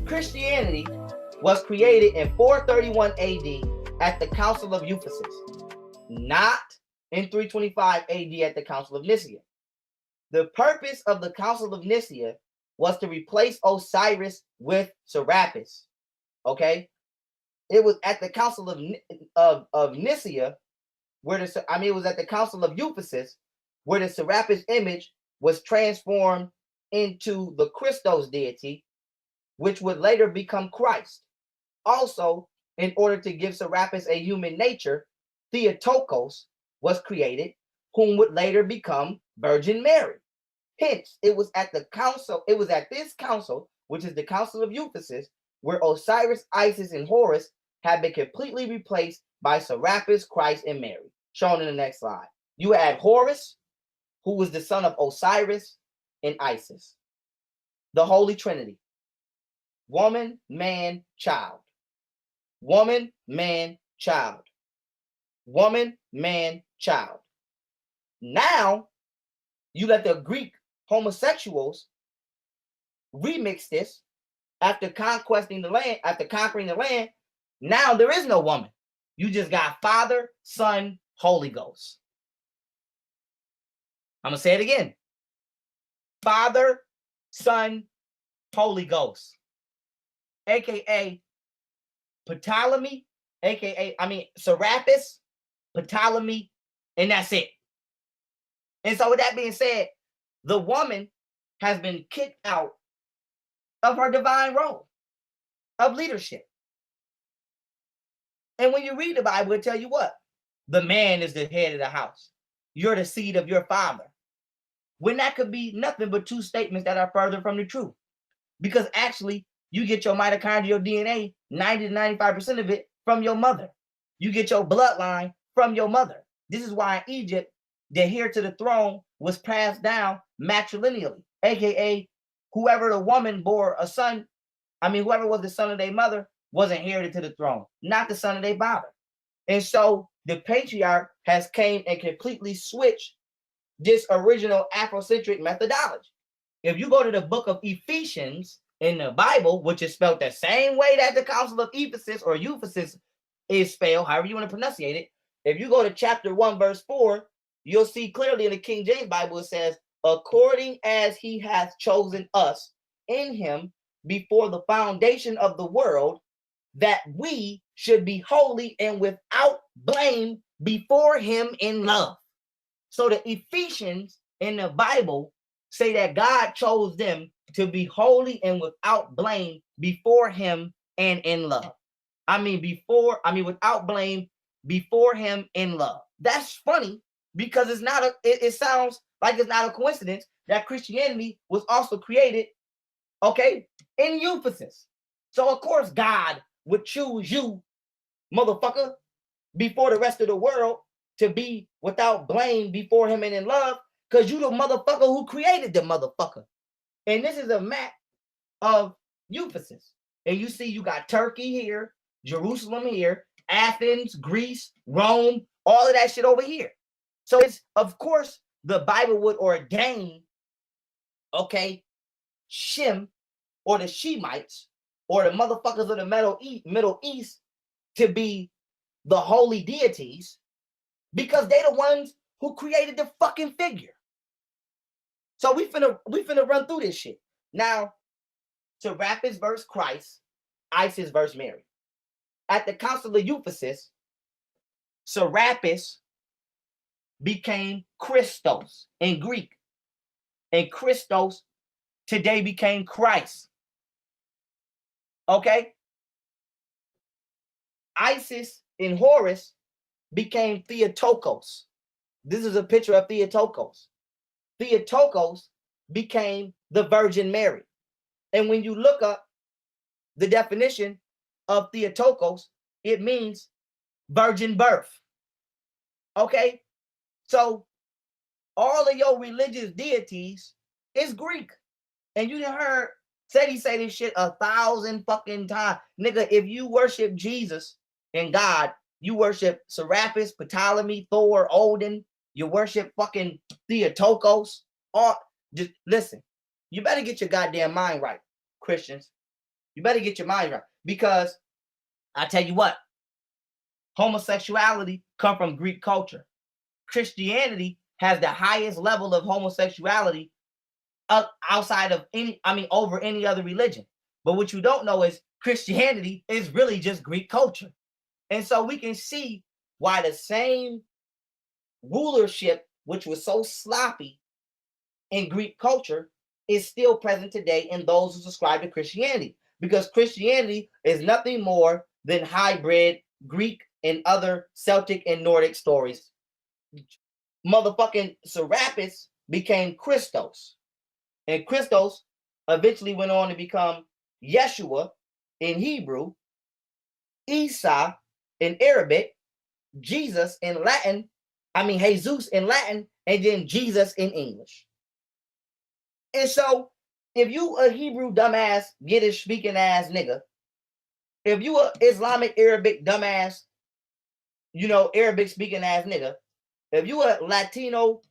Christianity was created in 431 AD at the Council of Ephesus, not in 325 AD at the Council of Nicaea. The purpose of the Council of Nicaea was to replace Osiris with Serapis. Okay, it was at the Council of Nicaea where it was at the Council of Ephesus where the Serapis image was transformed into the Christos deity, which would later become Christ. Also, in order to give Serapis a human nature, Theotokos was created, whom would later become Virgin Mary. Hence, it was at this council, which is the Council of Ephesus, where Osiris, Isis, and Horus had been completely replaced by Serapis, Christ, and Mary, shown in the next slide. You had Horus, who was the son of Osiris and Isis. The Holy Trinity. Woman, man, child. Woman, man, child. Woman, man, child. Now, you let the Greek homosexuals remix this after conquering the land. Now there is no woman. You just got Father, Son, Holy Ghost. I'm going to say it again. Father, Son, Holy Ghost. AKA Ptolemy, Serapis, Ptolemy, and that's it. And so with that being said, the woman has been kicked out of her divine role of leadership. And when you read the Bible, it tells you what? The man is the head of the house. You're the seed of your father. When that could be nothing but two statements that are further from the truth. Because actually, you get your mitochondrial DNA, 90 to 95% of it from your mother. You get your bloodline from your mother. This is why in Egypt, the heir to the throne was passed down matrilineally, aka whoever the woman bore a son, whoever was the son of their mother was inherited to the throne, not the son of their father. And so the patriarch has came and completely switched this original Afrocentric methodology. If you go to the book of Ephesians in the Bible, which is spelled the same way that the Council of Ephesus or Ephesus is spelled, however you want to pronunciate it, if you go to chapter 1, verse 4, you'll see clearly in the King James Bible, it says, according as he hath chosen us in him before the foundation of the world, that we should be holy and without blame before him in love. So the Ephesians in the Bible say that God chose them to be holy and without blame before him and in love. Without blame before him in love. That's funny because it sounds like it's not a coincidence that Christianity was also created, in Ephesus. So of course God would choose you, motherfucker, before the rest of the world to be without blame before him and in love, because you the motherfucker who created the motherfucker. And this is a map of Ephesus. And you see you got Turkey here, Jerusalem here, Athens, Greece, Rome, all of that shit over here. So it's, of course, the Bible would ordain, Shem or the Shemites or the motherfuckers of the Middle East to be the holy deities because they the ones who created the fucking figure. So we finna run through this shit. Now, Serapis versus Christ, Isis versus Mary. At the Council of Ephesus, Serapis became Christos in Greek. And Christos today became Christ. Okay? Isis and Horus became Theotokos. This is a picture of Theotokos. Theotokos became the Virgin Mary. And when you look up the definition of Theotokos, it means virgin birth. Okay? So all of your religious deities is Greek. And you done heard Seti say this shit 1,000 fucking times. Nigga, if you worship Jesus and God, you worship Serapis, Ptolemy, Thor, Odin, you worship fucking Theotokos. Or just listen, you better get your goddamn mind right, Christians. You better get your mind right. Because I tell you what, homosexuality come from Greek culture. Christianity has the highest level of homosexuality outside of over any other religion. But what you don't know is Christianity is really just Greek culture. And so we can see why the same rulership, which was so sloppy in Greek culture, is still present today in those who subscribe to Christianity. Because Christianity is nothing more than hybrid Greek and other Celtic and Nordic stories. Motherfucking Serapis became Christos. And Christos eventually went on to become Yeshua in Hebrew, Isa in Arabic, Jesus in Latin, Jesus in Latin, and then Jesus in English. And so, if you a Hebrew dumbass, Yiddish speaking ass nigga, if you a Islamic Arabic dumbass, Arabic speaking ass nigga, if you a Latino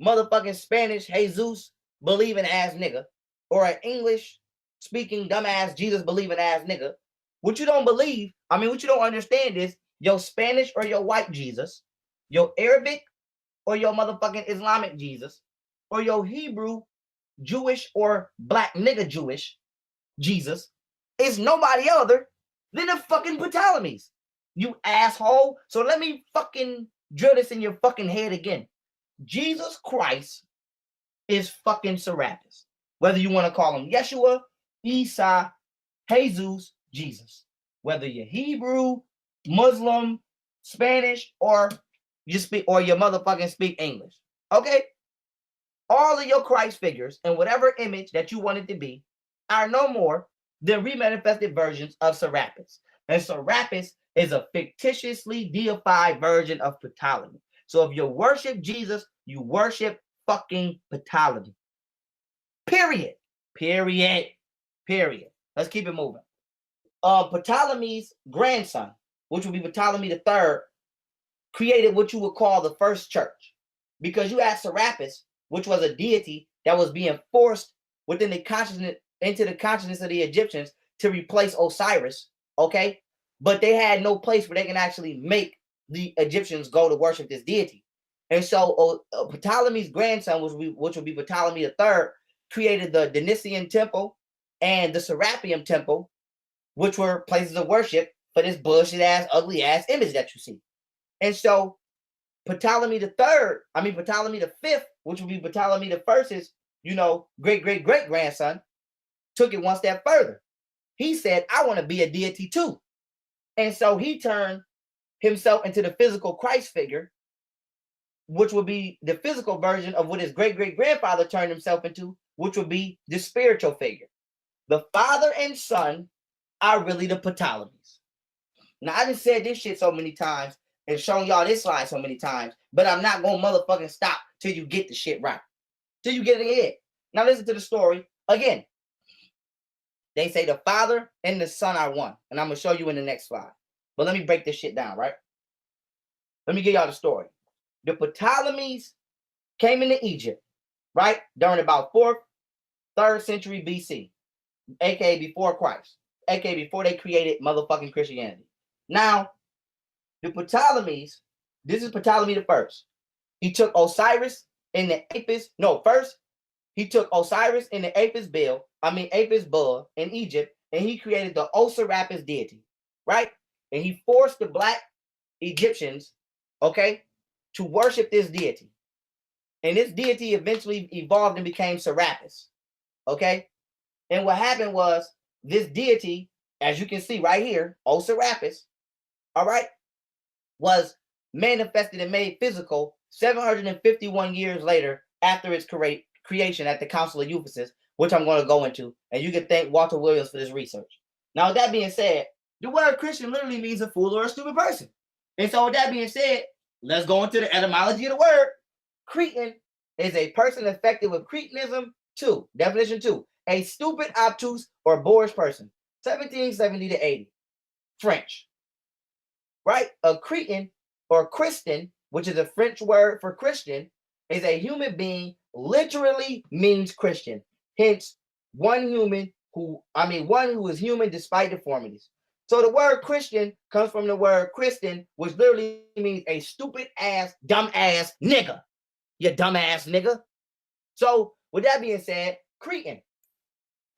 motherfucking Spanish Jesus believing ass nigga, or an English speaking dumbass Jesus believing ass nigga, what you don't believe, what you don't understand is your Spanish or your white Jesus, your Arabic or your motherfucking Islamic Jesus, or your Hebrew, Jewish, or black nigga Jewish Jesus is nobody other than the fucking Ptolemies. You asshole. So let me fucking drill this in your fucking head again. Jesus Christ is fucking Serapis. Whether you want to call him Yeshua, Isa, Jesus, Jesus. Whether you're Hebrew, Muslim, Spanish, or you motherfucking speak English. Okay? All of your Christ figures and whatever image that you want it to be are no more than remanifested versions of Serapis. And Serapis is a fictitiously deified version of Ptolemy. So if you worship Jesus, you worship fucking Ptolemy. Period. Let's keep it moving. Ptolemy's grandson, which would be Ptolemy III, created what you would call the first church. Because you had Serapis, which was a deity that was being forced into the consciousness of the Egyptians to replace Osiris, okay? But they had no place where they can actually make the Egyptians go to worship this deity. And so Ptolemy's grandson, which would be Ptolemy III, created the Dionysian temple and the Serapeum temple, which were places of worship for this bullshit ass, ugly ass image that you see. And so Ptolemy V, which would be Ptolemy I's, great grandson, took it one step further. He said, I want to be a deity too. And so he turned himself into the physical Christ figure, which would be the physical version of what his great-great-grandfather turned himself into, which would be the spiritual figure. The father and son are really the Ptolemies. Now, I just said this shit so many times and shown y'all this slide so many times, but I'm not going to motherfucking stop till you get the shit right. Till you get it in your head. Now, listen to the story again. They say the father and the son are one, and I'm going to show you in the next slide. But let me break this shit down, right? Let me give y'all the story. The Ptolemies came into Egypt, right, during about 4th, 3rd century BC, aka before Christ, aka before they created motherfucking Christianity. Now, the Ptolemies, this is Ptolemy I. He took Osiris in the Apis. No, first he took Osiris in the Apis bull in Egypt, and he created the Osirapis deity, right? And he forced the black Egyptians, okay, to worship this deity. And this deity eventually evolved and became Serapis, okay? And what happened was this deity, as you can see right here, Osirapis, all right, was manifested and made physical 751 years later after its creation at the Council of Ephesus, which I'm going to go into, and you can thank Walter Williams for this research. Now, with that being said, the word Christian literally means a fool or a stupid person. And so with that being said, let's go into the etymology of the word. Cretan is a person affected with cretinism. 2, definition 2, a stupid, obtuse, or boorish person. 1770 to 80. French. Right? A Cretan or Christian, which is a French word for Christian, is a human being, literally means Christian. Hence, one human one who is human despite deformities. So the word Christian comes from the word Christian, which literally means a stupid ass, dumb ass nigga. You dumb ass nigga. So with that being said, Cretan,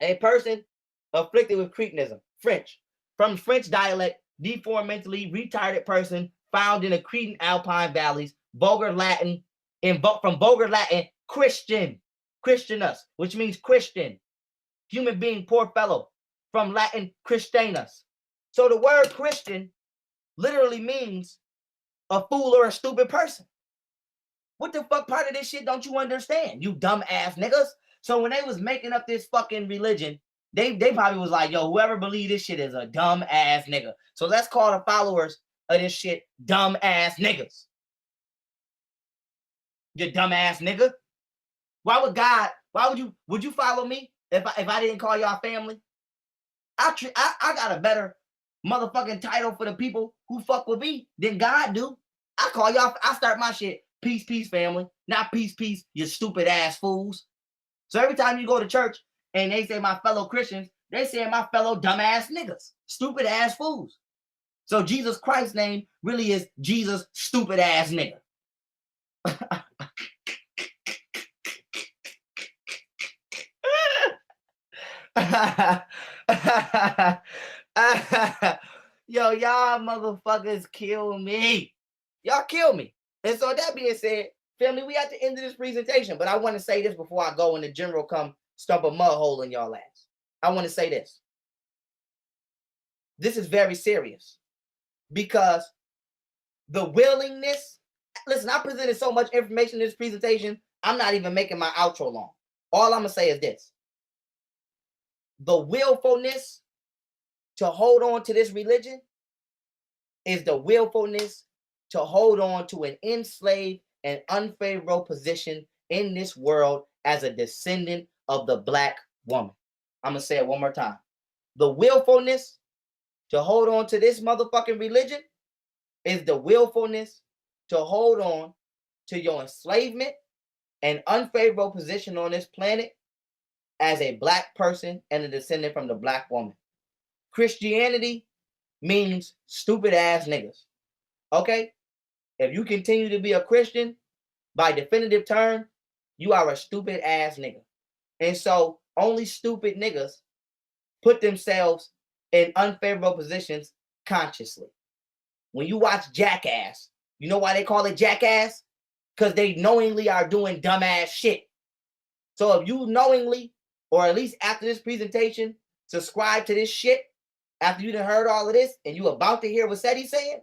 a person afflicted with cretinism, French, from French dialect, deformed, mentally retarded person found in the Cretan Alpine valleys, vulgar Latin, from vulgar Latin, Christian, Christianus, which means Christian, human being, poor fellow, from Latin, Christianus. So the word Christian literally means a fool or a stupid person. What the fuck part of this shit don't you understand, you dumb ass niggas? So when they was making up this fucking religion, they probably was like, yo, whoever believe this shit is a dumb ass nigga. So let's call the followers of this shit dumb ass niggas. You dumb ass nigga. Why would you follow me if I didn't call y'all family? I got a better motherfucking title for the people who fuck with me than God do. I call y'all, I start my shit, peace, peace, family. Not peace, peace, you stupid ass fools. So every time you go to church and they say my fellow Christians, they say my fellow dumbass niggas, stupid ass fools. So Jesus Christ's name really is Jesus stupid ass nigga. Yo, y'all motherfuckers kill me. Y'all kill me. And so that being said, family, we at the end of this presentation, but I want to say this before I go and the general come stump a mud hole in y'all ass. I want to say this. This is very serious because the willingness, listen, I presented so much information in this presentation, I'm not even making my outro long. All I'm going to say is this. The willfulness to hold on to this religion is the willfulness to hold on to an enslaved and unfavorable position in this world as a descendant of the black woman. I'm going to say it one more time. The willfulness to hold on to this motherfucking religion is the willfulness to hold on to your enslavement and unfavorable position on this planet as a black person and a descendant from the black woman. Christianity means stupid ass niggas. Okay? If you continue to be a Christian, by definitive term, you are a stupid ass nigga. And so only stupid niggas put themselves in unfavorable positions consciously. When you watch Jackass, you know why they call it Jackass? Because they knowingly are doing dumbass shit. So if you knowingly, or at least after this presentation, subscribe to this shit, after you done heard all of this, and you about to hear what Seti's saying,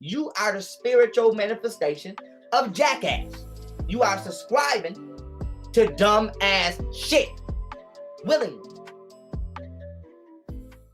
you are the spiritual manifestation of Jackass. You are subscribing to dumb ass shit willingly.